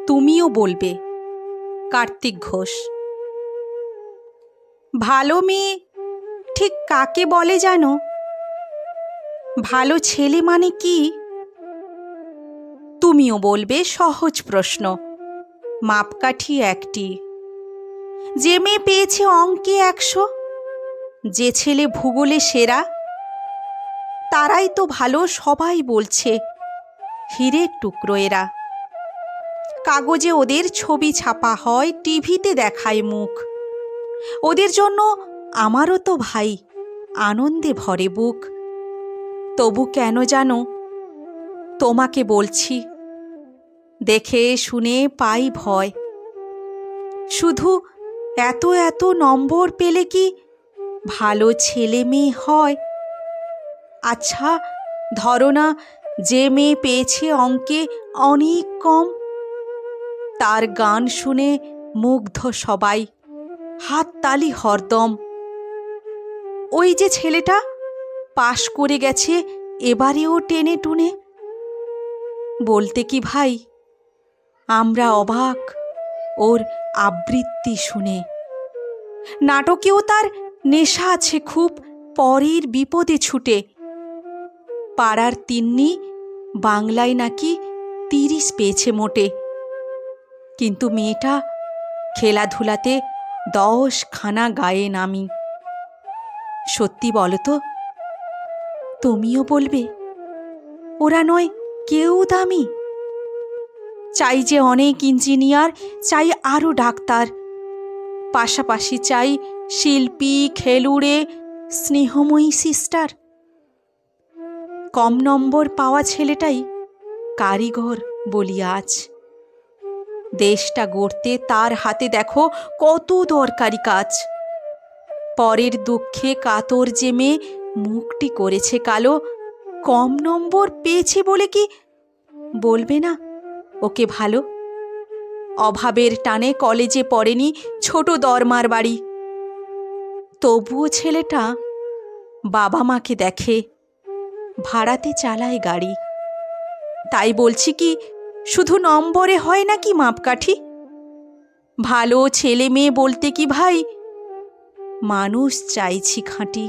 তুমিও বলবে। কার্তিক ঘোষ। ভালো মেয়ে ঠিক কাকে বলে জানো? ভালো ছেলে মানে কি? তুমিও বলবে সহজ প্রশ্ন, মাপকাঠি একটি। যে মেয়ে পেয়েছে অঙ্কে 100, যে ছেলে ভূগোলে সেরা, তারাই তো ভালো, সবাই বলছে। হীরের টুকরো এরা। কাগজে ওদের ছবি ছাপা হয়, টিভিতে দেখায় মুখ। ওদের জন্য আমারও তো ভাই আনন্দে ভরে বুক। তবু কেন জানো তোমাকে বলছি, দেখে শুনে পাই ভয়। শুধু এত এত নম্বর পেলে কি ভালো ছেলে মেয়ে হয়? আচ্ছা ধরো না, যে মেয়ে পেয়েছে অঙ্কে অনেক কম, তার গান শুনে মুগ্ধ সবাই, হাততালি হরদম। ওই যে ছেলেটা পাশ করে গেছে এবারেও টেনে টুনে, বলতে কি ভাই আমরা অবাক ওর আবৃত্তি শুনে। নাটকেও তার নেশা আছে খুব, পরের বিপদে ছুটে। পাড়ার তিন্নি বাংলায় নাকি 30 পেয়েছে মোটে, কিন্তু মেয়েটা খেলাধুলাতে 10খানা গায়ে নামি। সত্যি বলো তো, তুমিও বলবে ওরা নয় কেউ দামি? চাই যে অনেক ইঞ্জিনিয়ার, চাই আরও ডাক্তার, পাশাপাশি চাই শিল্পী, খেলুড়ে, স্নেহময়ী সিস্টার। কম নম্বর পাওয়া ছেলেটাই কারিগর বলি আজ। দেশটা গড়তে তার হাতে দেখো কত দরকারি কাজ। পরের দুঃখে কাতর যে মেয়ে মুখটি করেছে কালো, কম নম্বর পেয়েছে বলে কি বলবে না ওকে ভালো? অভাবের টানে কলেজে পড়েনি, ছোট দরমার বাড়ি, তবুও ছেলেটা বাবা মাকে দেখে, ভাড়াতে চালায় গাড়ি। তাই বলছি কি শুধু নম্বরে হয় নাকি মাপকাঠি? ভালো ছেলে মেয়ে বলতে কি ভাই মানুষ চাইছি খাঁটি।